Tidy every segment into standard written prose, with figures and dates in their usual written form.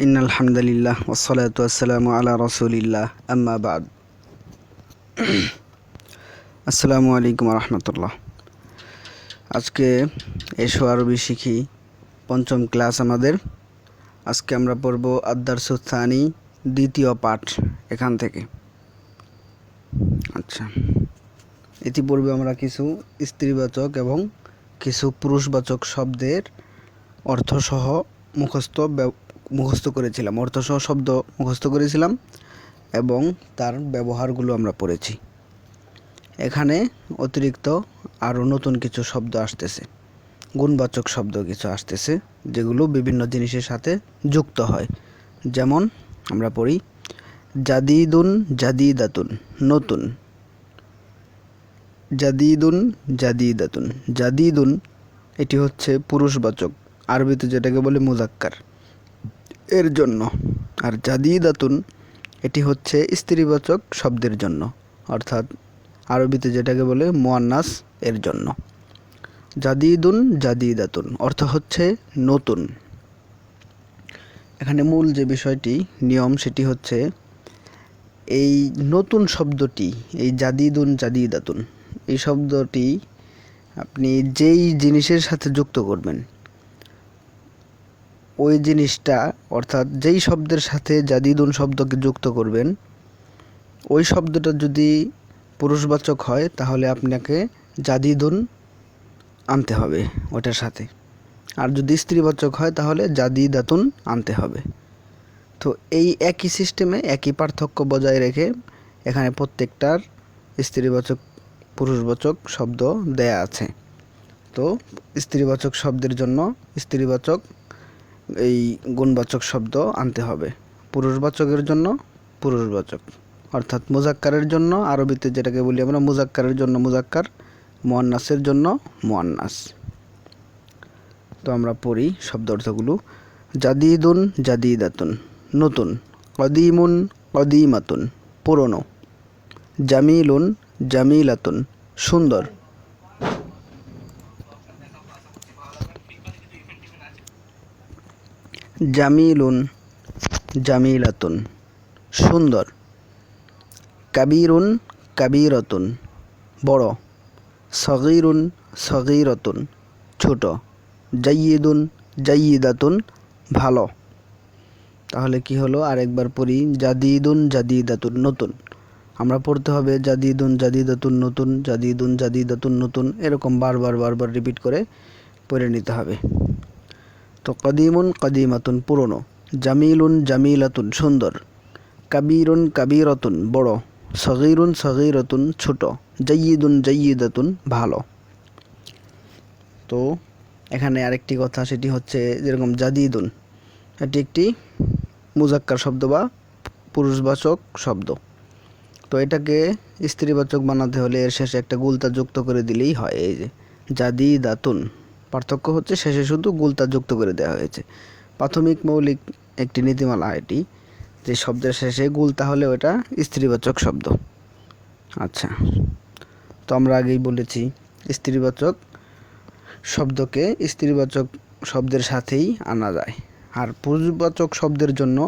ইন্নাল হামদুলিল্লাহ ওয়াসসালাতু ওয়াসসালামু আলা রাসূলিল্লাহ আম্মা বাদ। আসসালামু আলাইকুম ওয়া রাহমাতুল্লাহ। আজকে এসো আরবি শিখি পঞ্চম ক্লাস আমাদের। আজকে আমরা পড়ব আদ-দারসুস সানি দ্বিতীয় পাঠ এখান থেকে। আচ্ছা, ইতিপূর্বে আমরা কিছু স্ত্রীবাচক এবং কিছু পুরুষবাচক শব্দের অর্থসহ মুখস্থ করেছিলাম, অর্থসহ শব্দ মুখস্থ করেছিলাম এবং তার ব্যবহারগুলো আমরা পড়েছি। এখানে অতিরিক্ত আরও নতুন কিছু শব্দ আসতেছে, গুণবাচক শব্দ কিছু আসতেছে, যেগুলো বিভিন্ন জিনিসের সাথে যুক্ত হয়। যেমন আমরা পড়ি জাদিদুন জাদিদাতুন, নতুন। জাদিদুন জাদিদাতুন, জাদিদুন এটি হচ্ছে পুরুষবাচক, আরবিতে যেটাকে বলে মুজাক্কার, এর জন্য। আর জাদিদাতুন এটি হচ্ছে স্ত্রীবাচক শব্দের জন্য, অর্থাৎ আরবিতে যেটাকে বলে মুয়ান্নাস, এর জন্য। জাদিদুন জাদিদাতুন অর্থ হচ্ছে নতুন। এখানে মূল যে বিষয়টি নিয়ম সেটি হচ্ছে এই নতুন শব্দটি, এই জাদিদুন জাদিদাতুন, এই শব্দটি আপনি যেই জিনিসের সাথে যুক্ত করবেন, ওই জিনিসটা, অর্থাৎ যেই শব্দের সাথে জাদিদুন শব্দকে যুক্ত করবেন, ওই শব্দটা যদি পুরুষবাচক হয় তাহলে আপনাকে জাদিদুন আনতে হবে ওটার সাথে, আর যদি স্ত্রীবাচক হয় তাহলে জাদিদাতুন আনতে হবে। তো এই একই সিস্টেমে একই পার্থক্য বজায় রেখে এখানে প্রত্যেকটার স্ত্রীবাচক পুরুষবাচক শব্দ দেয়া আছে। তো স্ত্রীবাচক শব্দের জন্য স্ত্রীবাচক এই গুণবাচক শব্দ আনতে হবে, পুরুষবাচকের জন্য পুরুষবাচক, অর্থাৎ মুজাক্কারের জন্য আরবিতে যেটাকে বলি আমরা মুজাক্কারের জন্য মুজাক্কার, মুয়ান্নাসের জন্য মুয়ান্নাস। তো আমরা পড়ি শব্দ অর্থগুলো। জাদিদুন জাদিদাতুন, নতুন। কদিমুন কদিমাতুন, পুরনো। জামিলুন জামিলাতুন, সুন্দর। জামিলুন জামিলাতুন, সুন্দর। কাবীরুন কাবীরাতুন, বড়। সগীরুন সগীরাতুন, ছোট। জাইয়িদুন জাইয়িদাতুন, ভালো। তাহলে কি হলো, আরেকবার পড়ি। জাদিদুন জাদিদাতুন, নতুন। আমরা পড়তে হবে জাদিদুন জাদিদাতুন নতুন, জাদিদুন জাদিদাতুন নতুন, এরকম বারবার বারবার রিপিট করে পড়ে নিতে হবে। তো কদিমুন কদিমাতুন, পুরনো। জামিলুন জামিলাতুন, সুন্দর। কাবীরুন কাবীরাতুন, বড়। সগীরুন সগীরাতুন, ছোট। জাইয়িদুন জাইয়িদাতুন, ভালো। তো এখানে আরেকটি কথা, সেটি হচ্ছে যেরকম জাদিদুন, এটি একটি মুজাক্কার শব্দ বা পুরুষবাচক শব্দ। তো এটাকে স্ত্রীবাচক বানাতে হলে এর শেষে একটা গুলতা যুক্ত করে দিলেই হয়। এই যে জাদিদাতুন, পার্থক্য হচ্ছে শেষে শুধু গুলতা যুক্ত করে দেওয়া হয়েছে। প্রাথমিক মৌলিক একটি নীতিমালা এটি, যে শব্দের শেষে গুলতা হলে ওটা স্ত্রীবাচক শব্দ। আচ্ছা, তো আমরা আগেই বলেছি স্ত্রীবাচক শব্দকে স্ত্রীবাচক শব্দের সাথেই আনা যায়, আর পুরুষবাচক শব্দের জন্য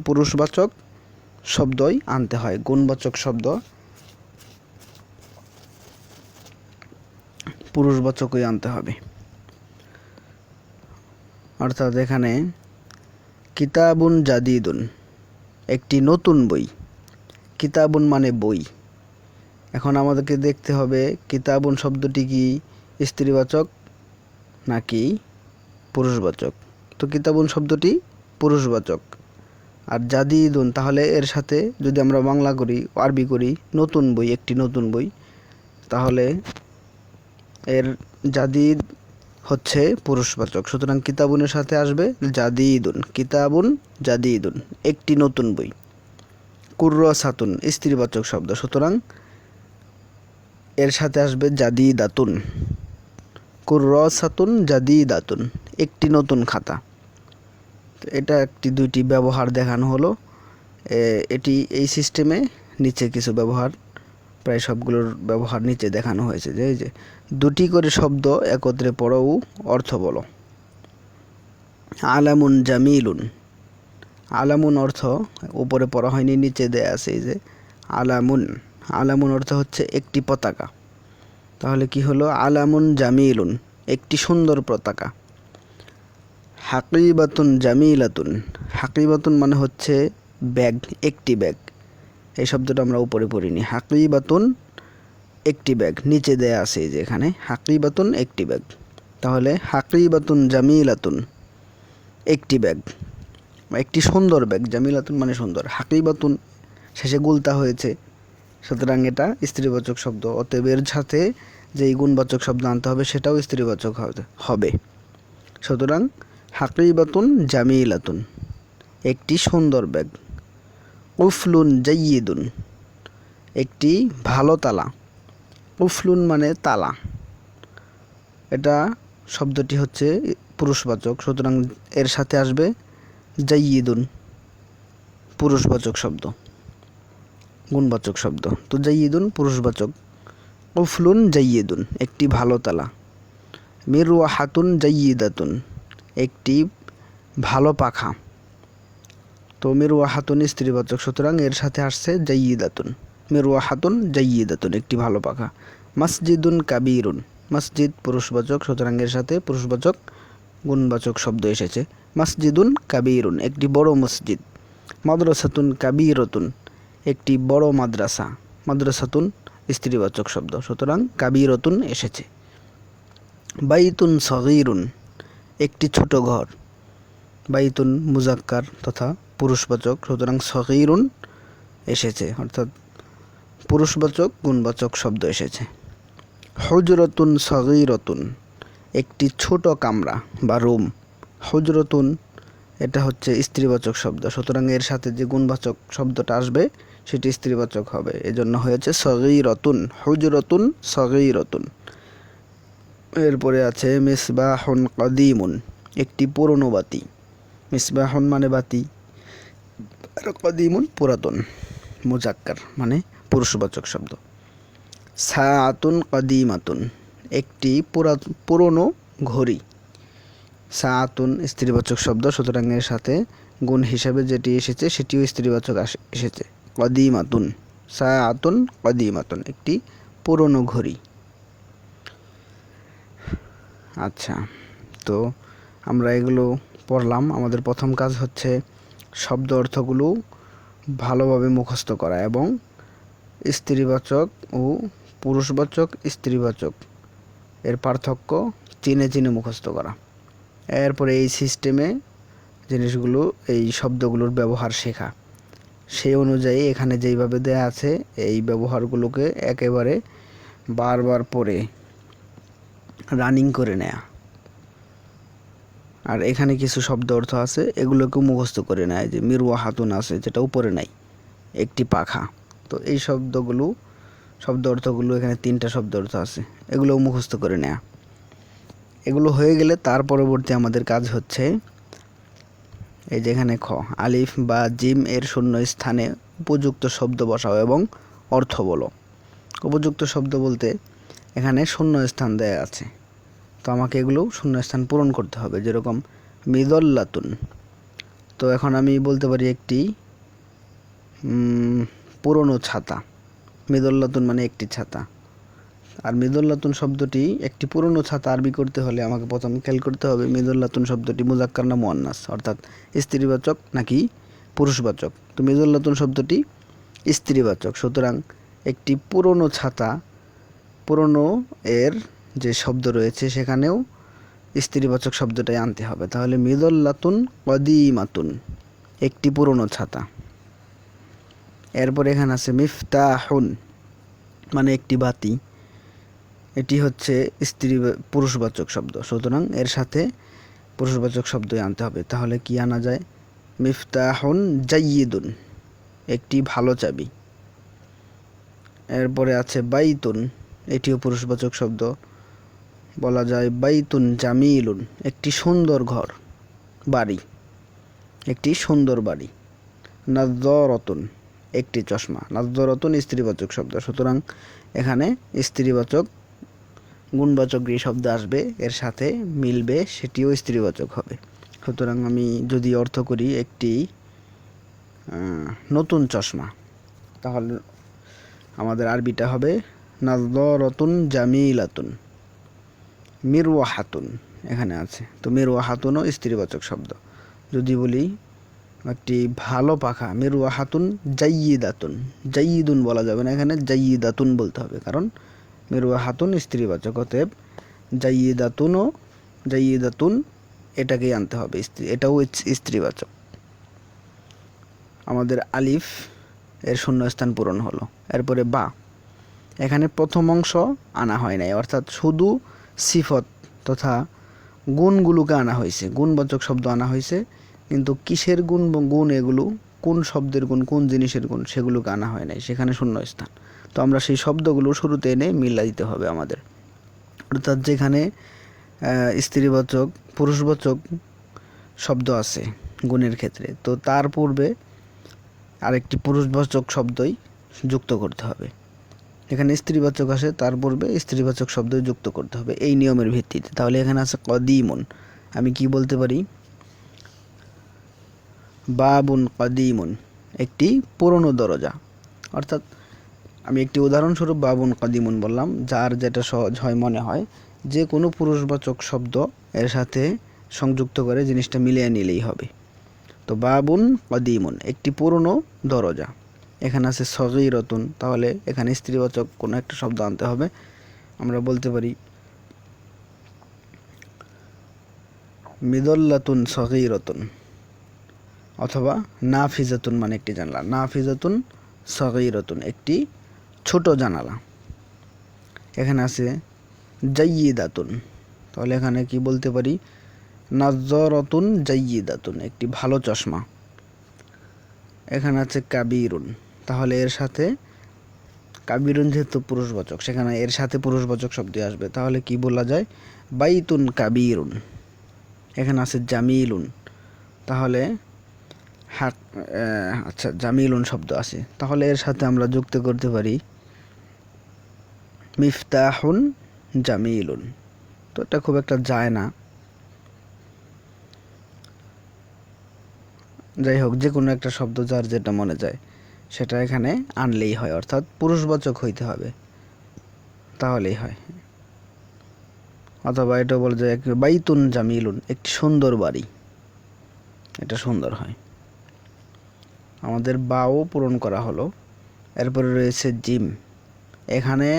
পুরুষবাচক শব্দই আনতে হয়, গুণবাচক শব্দ পুরুষবাচকই আনতে হবে। অর্থাৎ এখানে কিতাবুন জাদিদুন, একটি নতুন বই। কিতাবুন মানে বই। এখন আমাদেরকে দেখতে হবে কিতাবুন শব্দটি কি স্ত্রীবাচক নাকি পুরুষবাচক। তো কিতাবুন শব্দটি পুরুষবাচক, আর জাদিদুন তাহলে এর সাথে যদি আমরা বাংলা করি, আরবি করি নতুন বই, একটি নতুন বই, তাহলে এর জাদিদ হচ্ছে পুরুষবাচক। সুতরাং কিতাবুনের সাথে আসবে জাদিদুন, কিতাবুন জাদিদুন, একটি নতুন বই। কুররাসাতুন স্ত্রীবাচক শব্দ, সুতরাং এর সাথে আসবে জাদিদাতুন। কুররাসাতুন জাদিদাতুন, একটি নতুন খাতা। এটা একটি দুইটি ব্যবহার দেখানো হলো। এটি এই সিস্টেমে নিচে কিছু ব্যবহার, প্রায় সবগুলোর ব্যবহার নিচে দেখানো হয়েছে। যে এই যে দুটি করে শব্দ একত্রে পড়ো ও অর্থ বলো। আলামুন জামিলুন, আলামুন অর্থ উপরে পড়া হয়নি, নিচে দেয়া আছে এই যে আলামুন। আলামুন অর্থ হচ্ছে একটি পতাকা। তাহলে কি হলো? আলামুন জামিলুন, একটি সুন্দর পতাকা। হাকিবাতুন জামিলাতুন, হাকিবাতুন মানে হচ্ছে ব্যাগ, একটি ব্যাগ। এই শব্দটা আমরা উপরে পড়িনি। হাকিবাতুন একটি ব্যাগ, নিচে দেয়া আছে এই যে এখানে হাকিবাতুন একটি ব্যাগ। তাহলে হাকিবাতুন জামিলাতুন একটি ব্যাগ, একটি সুন্দর ব্যাগ। জামিলাতুন মানে সুন্দর, হাকিবাতুন শেষে গুলতা হয়েছে, সুতরাং এটা স্ত্রীবাচক শব্দ। অতএব এর সাথে যেই গুণবাচক শব্দ আনতে হবে সেটাও স্ত্রীবাচক হবে। সুতরাং হাকিবাতুন জামিলাতুন একটি সুন্দর ব্যাগ। কুফলুন জাইয়িদুন একটি ভালো তালা। কুফলুন মানে তালা, এটা শব্দটি হচ্ছে পুরুষবাচক, সুতরাং এর সাথে আসবে জাইয়িদুন, পুরুষবাচক শব্দ, গুণবাচক শব্দ। তো জাইয়িদুন পুরুষবাচক, কুফলুন জাইয়িদুন একটি ভালো তালা। মিরওয়াহাতুন জাইয়িদাতুন একটি ভালো পাখা। তো মিরওয়াহাতুন স্ত্রীবাচক, সুতরাং এর সাথে আসছে জাইয়িদাতুন। মিরওয়াহাতুন জাইয়িদাতুন একটি ভালো পাখা। মসজিদুন কাবীরুন, মসজিদ পুরুষবাচক, সুতরাং এর সাথে পুরুষবাচক গুণবাচক শব্দ এসেছে। মসজিদুন কাবীরুন একটি বড় মসজিদ। মাদ্রাসাতুন কাবীরাতুন একটি বড় মাদ্রাসা। মাদ্রাসাতুন স্ত্রীবাচক শব্দ, সুতরাং কাবীরাতুন এসেছে। বাইতুন সগীরুন একটি ছোট ঘর। বাইতুন মুজাক্কার তথা পুরুষবাচক, সুতরাং সগীরুন এসেছে, অর্থাৎ পুরুষবাচক গুণবাচক শব্দ এসেছে। হুজরাতুন সগীরাতুন একটি ছোট কামরা বা রুম। হুজরাতুন এটা হচ্ছে স্ত্রীবাচক শব্দ, সুতরাং এর সাথে যে গুণবাচক শব্দটা আসবে সেটি স্ত্রীবাচক হবে, এজন্য হয়েছে সগীরাতুন, হুজরাতুন সগীরাতুন। এরপরে আছে মিসবাহুন কদিমুন একটি পুরনো বাতি। মিসবাহুন মানে বাতি, আর কদিমুন পুরাতন, মুজাক্কার মানে পুরুষবাচক শব্দ। সাআতুন কদিমাতুন একটি পুরনো ঘড়ি। সাআতুন স্ত্রীবাচক শব্দ, সুতরাং এর সাথে গুণ হিসাবে যেটি এসেছে সেটিও স্ত্রীবাচক এসেছে। কদিমাতুন, সাআতুন কদিমাতুন একটি পুরনো ঘড়ি। আচ্ছা, তো আমরা এগুলো পড়লাম। আমাদের প্রথম কাজ হচ্ছে শব্দ অর্থগুলো ভালোভাবে মুখস্থ করা এবং স্ত্রীবাচক ও পুরুষবাচক স্ত্রীবাচক এর পার্থক্য চিনে চিনে মুখস্থ করা। এরপরে এই সিস্টেমে জিনিসগুলো, এই শব্দগুলোর ব্যবহার শেখা। সেই অনুযায়ী এখানে যেইভাবে দেয়া আছে এই ব্যবহারগুলোকে একেবারে বারবার পড়ে রানিং করে নেয়া। আর এখানে কিছু শব্দ অর্থ আছে, এগুলোকেও মুখস্থ করে নেয়। যে মিরওয়াহাতুন আছে, যেটা উপরে নাই, একটি পাখা। তো এই শব্দ অর্থগুলো এখানে 3টা শব্দ অর্থ আছে, এগুলোও মুখস্থ করে নেয়া। এগুলো হয়ে গেলে তার পরবর্তী আমাদের কাজ হচ্ছে এই যেখানে খ, আলিফ বা জিম এর শূন্য স্থানে উপযুক্ত শব্দ বসাও এবং অর্থ বলো। উপযুক্ত শব্দ বলতে এখানে শূন্য স্থান দেয়া আছে, তো আমাকে এগুলো শূন্য স্থান পূরণ করতে হবে। যেরকম মিদল্লাতুন, তো এখন আমি বলতে পারি একটি পুরনো ছাতা। মিদল্লাতুন মানে একটি ছাতা। আর মিদল্লাতুন শব্দটি একটি পুরনো ছাতা আরবি করতে হলে আমাকে প্রথম খেয়াল করতে হবে মিদল্লাতুন শব্দটি মুজাক্কার না মুয়ান্নাস, অর্থাৎ স্ত্রীবাচক নাকি পুরুষবাচক। তো মিদল্লাতুন শব্দটি স্ত্রীবাচক, সুতরাং একটি পুরনো ছাতা, পুরনো এর যে শব্দ রয়েছে সেখানেও স্ত্রীবাচক শব্দটাই আনতে হবে। তাহলে মিদল্লাতুন কদিমাতুন একটি পুরনো ছাতা। এরপর এখানে আছে মিফতাহুন মানে একটি বাতি, এটি হচ্ছে পুরুষবাচক শব্দ, সুতরাং এর সাথে পুরুষবাচক শব্দই আনতে হবে। তাহলে কি আনা যায়? মিফতাহুন জাইয়িদুন একটি ভালো চাবি। এরপরে আছে বাইতুন, এটিও পুরুষবাচক শব্দ, বলা যায় বাইতুন জামিলুন একটি সুন্দর ঘর, বাড়ি, একটি সুন্দর বাড়ি। নাযরাতুন একটি চশমা। নাযরাতুন স্ত্রীবাচক শব্দ, সুতরাং এখানে স্ত্রীবাচক গুণবাচক যে শব্দ আসবে এর সাথে মিলবে সেটিও স্ত্রীবাচক হবে। সুতরাং আমি যদি অর্থ করি, একটি নতুন চশমা। তাহলে আমাদের আরবিটা হবে নাযরাতুন জামিলাতুন মিরওয়াহাতুন, এখানে আছে। তো মিরওয়াহাতুনও স্ত্রীবাচক শব্দ। যদি বলি একটি ভালো পাখা, মিরওয়াহাতুন জাইয়িদাতুন, জাইয়িদুন বলা যাবে না, এখানে জাইয়িদাতুন বলতে হবে, কারণ মিরওয়াহাতুন স্ত্রীবাচক। অতএব জাইয়িদাতুন এটাকেই আনতে হবে, এটাও স্ত্রীবাচক। আমাদের আলিফ এর শূন্যস্থান পূরণ হলো। এরপরে বা, এখানে প্রথম অংশ আনা হয় নাই, অর্থাৎ শুধু সিফত তথা গুণগুলোকে আনা হয়েছে, গুণবাচক শব্দ আনা হয়েছে, কিন্তু কিসের গুণ গুণ এগুলো, কোন শব্দের গুণ, কোন জিনিসের গুণ, সেগুলোকে আনা হয় নাই, সেখানে শূন্যস্থান। তো আমরা সেই শব্দগুলো শুরুতে এনে মিলা দিতে হবে আমাদের। অর্থাৎ যেখানে স্ত্রীবাচক পুরুষবাচক শব্দ আছে গুণের ক্ষেত্রে, তো তার পূর্বে আরেকটি পুরুষবাচক শব্দই যুক্ত করতে হবে। এখানে স্ত্রীবাচক আসে, তার পূর্বে স্ত্রীবাচক শব্দই যুক্ত করতে হবে এই নিয়মের ভিত্তিতে। তাহলে এখানে আছে কদিমুন, আমি কি বলতে পারি? বাবুন কদিমুন, একটি পুরনো দরজা। অর্থাৎ আমি একটি উদাহরণস্বরূপ বাবুন কদিমুন বললাম, যার যেটা সহজ হয় মনে হয়, যে কোনো পুরুষবাচক শব্দ এর সাথে সংযুক্ত করে জিনিসটা মিলিয়ে নিলেই হবে। তো বাবুন কদিমুন, একটি পুরনো দরজা। এখানে আছে সগীরতুন, তাহলে এখানে স্ত্রীবাচক কোনো একটা শব্দ আনতে হবে। আমরা বলতে পারি মিদল্লাতুন সগীরতুন, অথবা নাফিজাতুন মানে একটি জানালা, নাফিজাতুন সগীরতুন, একটি ছোট জানালা। এখানে আছে জাইয়িদাতুন, তাহলে এখানে কি বলতে পারি? নাযরাতুন জাইয়িদাতুন, একটি ভালো চশমা। এখানে আছে কাবীরুন, তাহলে এর সাথে কাবীরুন যেহেতু পুরুষবাচক, সেখানে এর সাথে পুরুষবাচক শব্দ আসবে, তাহলে কি বলা যায়? বাইতুন কাবীরুন। এখানে আছে জামিলুন, তাহলে আচ্ছা জামিলুন শব্দ আছে, তাহলে এর সাথে আমরা যুক্ত করতে পারি মিফতাহুন জামিলুন। তো এটা খুব একটা যায় না, যাই হোক, যে কোনো একটা শব্দ যার যেটা মনে যায় সেটা এখানে আনলেই হয়, অর্থাৎ পুরুষবাচক হইতে হবে, তাহলেই হয়। অথবা এটা বলা যায় বাইতুন জামিলুন, একটি সুন্দর বাড়ি, এটা সুন্দর হয়। আমাদের বাও পূরণ করা হলো। এরপরে রয়েছে জিম। এখানে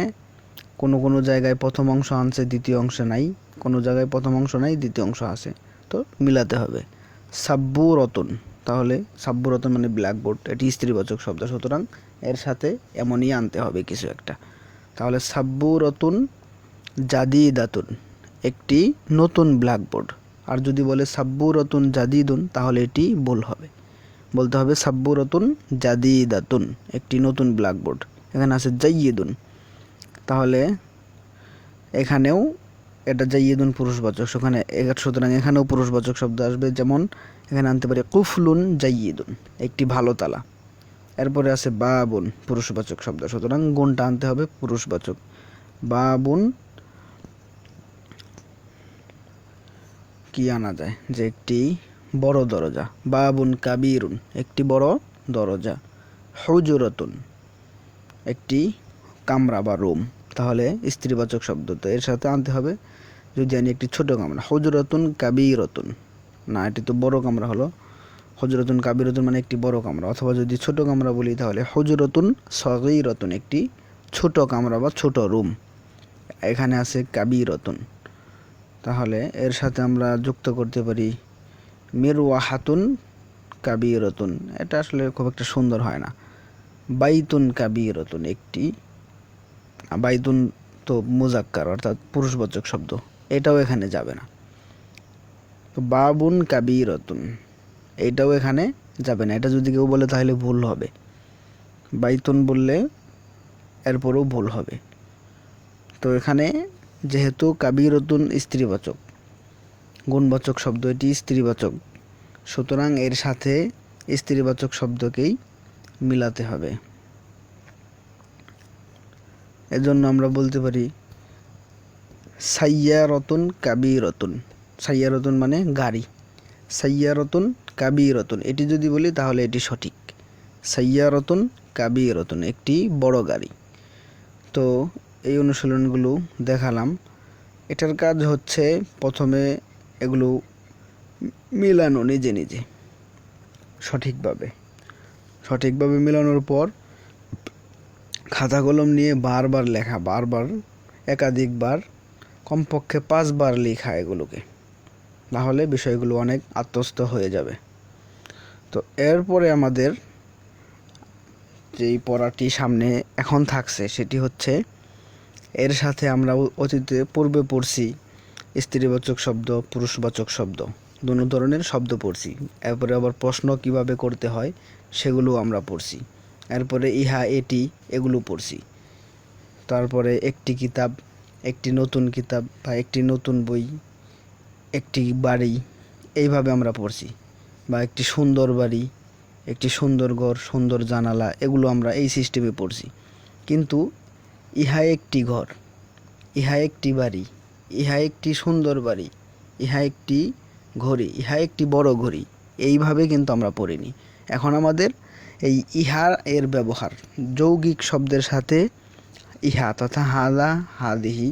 কোনো কোনো জায়গায় প্রথম অংশ আনছে, দ্বিতীয় অংশ নাই, কোনো জায়গায় প্রথম অংশ নাই, দ্বিতীয় অংশ আছে, তো মিলাতে হবে। সাব্বুরতুন, তাহলে সাব্বুরতুন মানে ব্ল্যাকবোর্ড, এটি স্ত্রীবাচক শব্দ, সুতরাং এর সাথে এমনই আনতে হবে কিছু একটা। তাহলে সাব্বুরতুন জাদিদাতুন, একটি নতুন ব্ল্যাকবোর্ড। আর যদি বলে সাব্বুরতুন জাদিদুন, তাহলে এটি ভুল হবে, বলতে হবে সাব্বুরতুন জাদিদাতুন, একটি নতুন ব্ল্যাকবোর্ড। এখানে আছে জাইয়িদুন, তাহলে এখানেও এটা জাইয়িদুন পুরুষবাচক, সুতরাং এখানেও পুরুষবাচক শব্দ আসবে। যেমন এখানে আনতে পারি কুফলুন জাইয়িদুন, একটি ভালো তালা। এরপরে আছে বাবুন, পুরুষবাচক শব্দ, সুতরাং গুণটা আনতে হবে পুরুষবাচক। বাবুন কি আনা যায়? যে একটি বড় দরজা। বাবুন কাবীরুন, একটি বড় দরজা। হুজুরাতুন, একটি কামরা বা রুম, তাহলে স্ত্রীবাচক শব্দ, তো এর সাথে আনতে হবে যদি আনি একটি ছোট কামরা। হুজুরাতুন কাবীরাতুন, না এটি তো বড় কামরা হলো, হুজুরাতুন কাবীরাতুন মানে একটি বড় কামরা। অথবা যদি ছোট কামরা বলি, তাহলে হুজুরাতুন সগীরাতুন, একটি ছোট কামরা বা ছোট রুম। এখানে আছে কাবীরাতুন, তাহলে এর সাথে আমরা যুক্ত করতে পারি মিরওয়াহাতুন কাবীরাতুন, এটা আসলে খুব একটা সুন্দর হয় না। বাইতুন কাবীরাতুন, একটি, বাইতুন তো মুজাক্কার অর্থাৎ পুরুষবাচক শব্দ, এটাও এখানে যাবে না। তো বাবুন কাবীরাতুন, এইটাও এখানে যাবে না, এটা যদি কেউ বলে তাহলে ভুল হবে। বাইতুন বললে এরপরও ভুল হবে। তো এখানে যেহেতু কাবীরাতুন স্ত্রীবাচক, গুণবাচক শব্দ, এটি স্ত্রীবাচক, সুতরাং এর সাথে স্ত্রীবাচক শব্দকেই মিলাতে হবে। এজন্য আমরা বলতে পারি সাইয়ারাতুন কাবীরাতুন, সাইয়ারাতুন মানে গাড়ি, সাইয়ারাতুন কাবীরাতুন, এটি যদি বলি তাহলে এটি সঠিক। সাইয়ারাতুন কাবীরাতুন, একটি বড় গাড়ি। তো এই অনুশীলনগুলো দেখালাম। এটার কাজ হচ্ছে প্রথমে এগুলো মিলানো নিজে নিজে সঠিকভাবে মেলানোর পর খাতা কলম নিয়ে বারবার লেখা, একাধিকবার, কমপক্ষে 5 বার লেখা এগুলোকে, তাহলে বিষয়গুলো অনেক আত্মস্থ হয়ে যাবে। তো এরপরে আমাদের যেই পড়াটি সামনে এখন থাকছে সেটি হচ্ছে, এর সাথে আমরা অতীতে পূর্বে পড়ছি স্ত্রীবাচক শব্দ, পুরুষবাচক শব্দ, দুটো ধরনের শব্দ পড়ছি। এরপরে আবার প্রশ্ন কিভাবে করতে হয় সেগুলো আমরা পড়ছি। এরপরে ইহা, এটি, এগুলো পড়ছি। তারপরে একটি কিতাব, একটি নতুন কিতাব বা একটি নতুন বই, একটি বাড়ি, এইভাবে আমরা পড়ছি। বা একটি সুন্দর বাড়ি, একটি সুন্দর ঘর, সুন্দর জানালা, এগুলো আমরা এই সিস্টেমে পড়ছি। কিন্তু ইহা একটি ঘর, ইহা একটি বাড়ি, ইহা একটি সুন্দর বাড়ি, ইহা একটি ঘড়ি, ইহা একটি বড় ঘড়ি, এইভাবে কিন্তু আমরা পড়িনি। এখন আমাদের এই ইহা এর ব্যবহার যৌগিক শব্দের সাথে ইহা তথা হাদা, হাদিহি,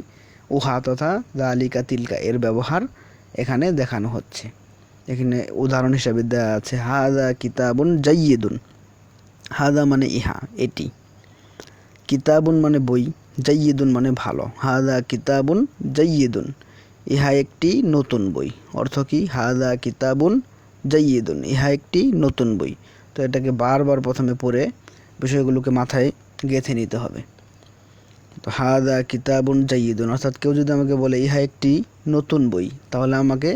উহা তথা যালিকা, তিলকা এর ব্যবহার এখানে দেখানো হচ্ছে। এখানে উদাহরণ হিসাবে দেওয়া আছে হাদা কিতাবুন জাইয়িদুন। হাদা মানে ইহা, এটি। কিতাবুন মানে বই, জাইয়িদুন মানে ভালো। হাদা কিতাবুন জাইয়িদুন, ইহা একটি নতুন বই। অর্থ কি? হাদা কিতাবুন জাইয়িদুন, ইহা একটি নতুন বই। তো এটাকে বারবার প্রথমে পড়ে বিষয়গুলোকে মাথায় গেঁথে নিতে হবে। তো হাদা কিতাবুন জাইয়িদুন, অর্থাৎ কেউ যদি আমাকে বলে ইহা একটি নতুন বই, তাহলে আমাকে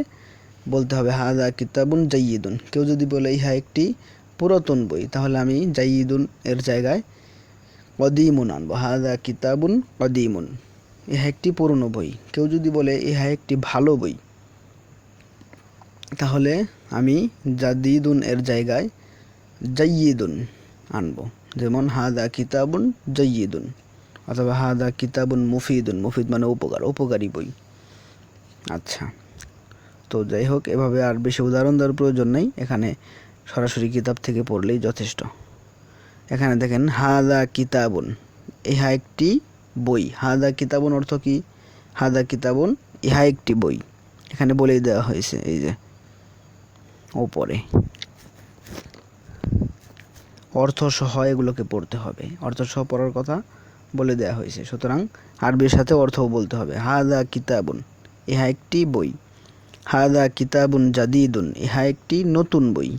বলতে হবে হাদা কিতাবুন জাইয়িদুন। কেউ যদি বলে ইহা একটি পুরাতন বই, তাহলে আমি জাইয়িদুন এর জায়গায় কদিমুন আনবো। হাদা কিতাবুন কদিমুন, ইহা একটি পুরনো বই। কেউ যদি বলে ইহা একটি ভালো বই, তাহলে আমি জাদিদুন এর জায়গায় জাইয়িদুন আনবো। যেমন হাদা কিতাবুন জাইয়িদুন, অথবা হাদা কিতাবুন মুফিদুন, মুফিদ মানে উপকারী বই। আচ্ছা, তো যাই হোক, এভাবে আর বেশি উদাহরণ দেওয়ার প্রয়োজন নেই, এখানে সরাসরি কিতাব থেকে পড়লেই যথেষ্ট। এখানে দেখেন হাদা কিতাবুন, ইহা একটি বই। হাদা কিতাবুন অর্থ কি? হাদা কিতাবুন, ইহা একটি বই। এখানে বলেই দেওয়া হয়েছে, এই যে ওপরে অর্থ সহ এগুলোকে পড়তে হবে। অর্থ সহ পড়ার কথা বলে দেওয়া হয়েছে, সুতরাং আরবির সাথে অর্থও বলতে হবে। হাদা কিতাবুন, ইহা একটি বই। হাদা কিতাবুন জাদিদুন, ইহা একটি নতুন বই।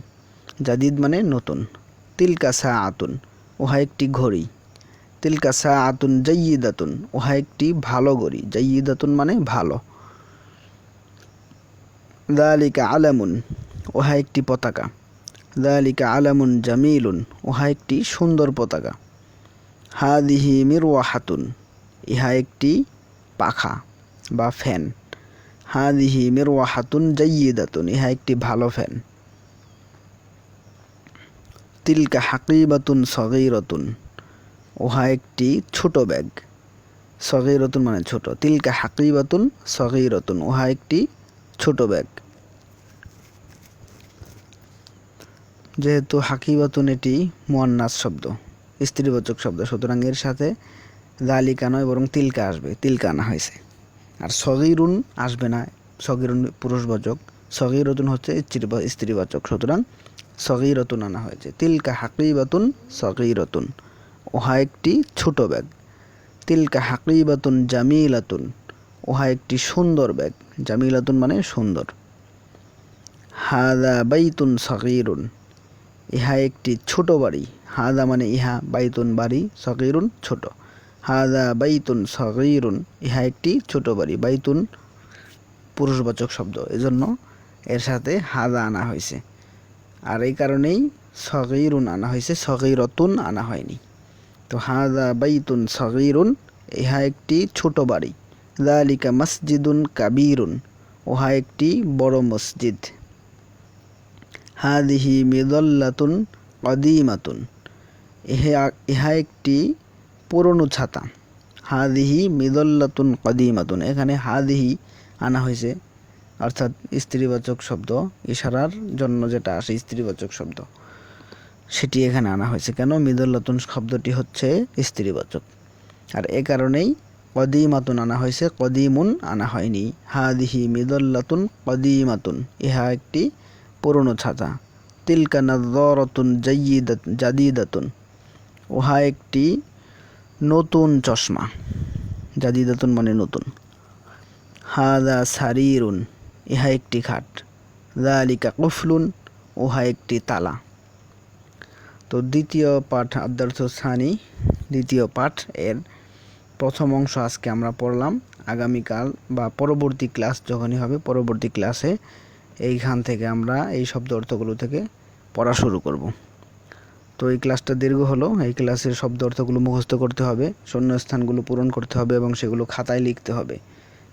জাদিদ মানে নতুন। তিলকা সাআতুন, উহা একটি ঘড়ি। তিলকা সাআতুন জাইয়িদাতুন, উহা একটি ভালো ঘড়ি। জাইয়িদাতুন মানে ভালো। যালিকা আলামুন, উহা একটি পতাকা। যালিকা আলামুন জামিলুন, উহা একটি সুন্দর পতাকা। হাদিহি মিরওয়াহাতুন, ইহা একটি পাখা বা ফ্যান। হাদিহি মিরওয়াহাতুন জাইয়িদাতুন, ইহা একটি ভালো ফ্যান। তিলকা হাকিবাতুন সগীরাতুন, উহা একটি ছোট ব্যাগ। সগীরাতুন মানে ছোট। তিলকা হাকিবাতুন সগীরাতুন, উহা একটি ছোট ব্যাগ। যেহেতু হাকিবাতুন এটি মুয়ান্নাস শব্দ, স্ত্রীবাচক শব্দ, সুতরাং এর সাথে যালিকা নয় বরং তিলকা আসবে, তিলকা আনা হয়েছে। আর সগীরুন আসবে না, সগীরুন পুরুষবাচক, সগীরাতুন হচ্ছে স্ত্রীবাচক, সুতরাং সগীরাতুন আনা হয়েছে। তিলকা হাকিবাতুন সগীরাতুন, উহা একটি ছোট ব্যাগ। তিলকা হাকিবাতুন জামিলাতুন, উহা একটি সুন্দর ব্যাগ। জামিলাতুন মানে সুন্দর। হাদা বাইতুন সগীরুন, ইহা একটি ছোট বাড়ি। হাদা মানে ইহা, বাইতুন বাড়ি, সগীরুন ছোট। হাদা বাইতুন সগীরুন, ইহা একটি ছোট বাড়ি। বাইতুন পুরুষবাচক শব্দ, এজন্য এর সাথে হাদা আনা হয়েছে। আর এই কারণেই সগীরুন আনা হয়েছে, সগীরাতুন আনা হয়নি। তো হাদা বাইতুন সগীরুন, ইহা একটি ছোট বাড়ি। যালিকা মসজিদুন কাবীরুন, উহা একটি বড় মসজিদ। হাদিহি মিদল্লাতুন কদিমাতুন, ইহা একটি পুরনো ছাতা। হাদিহি মিদল্লাতুন কদিমাতুন, এখানে হাদিহি আনা হয়েছে, অর্থাৎ স্ত্রীবাচক শব্দ, ইশারার জন্য যেটা আসে স্ত্রীবাচক শব্দ। সেটি এখানে আনা হয়েছে। কেন? মিদল্লাতুন শব্দটি হচ্ছে স্ত্রীবাচক, আর এ কারণেই কদিমাতুন আনা হয়েছে, কদিমুন আনা হয়নি। হাদিহি মিদল্লাতুন কদিমাতুন, ইহা একটি পুরনো ছাতা। তিলকা নাযরাতুন জাদিদাতুন, উহা একটি নতুন চশমা। জাদিদাতুন মানে নতুন। হাদা সারিরুন, ইহা একটি খাট। যালিকা কুফলুন, উহা একটি তালা। তো দ্বিতীয় পাঠ আদ-দারস সানি, দ্বিতীয় পাঠ এর প্রথম অংশ আজকে আমরা পড়লাম। আগামীকাল বা পরবর্তী ক্লাস যখনই হবে, পরবর্তী ক্লাসে এইখান থেকে আমরা এই শব্দ অর্থগুলো থেকে পড়া শুরু করব। তো এই ক্লাসটা দীর্ঘ হলো। এই ক্লাসের শব্দ অর্থগুলো মুখস্থ করতে হবে, শূন্যস্থানগুলো পূরণ করতে হবে এবং সেগুলো খাতায় লিখতে হবে।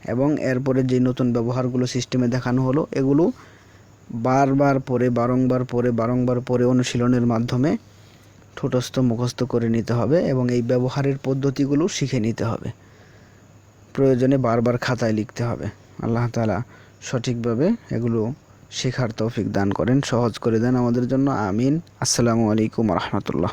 এবং এরপরে যে নতুন ব্যবহারগুলো সিস্টেমে দেখানো হলো, এগুলো বারবার পরে অনুশীলনের মাধ্যমে ঠোঁটস্থ মুখস্থ করে নিতে হবে এবং এই ব্যবহারের পদ্ধতিগুলো শিখে নিতে হবে। প্রয়োজনে বারবার খাতায় লিখতে হবে। আল্লাহ তাআলা সঠিকভাবে এগুলো শেখার তৌফিক দান করেন, সহজ করে দেন আমাদের জন্য। আমিন। আসসালামু আলাইকুম ওয়া রাহমাতুল্লাহ।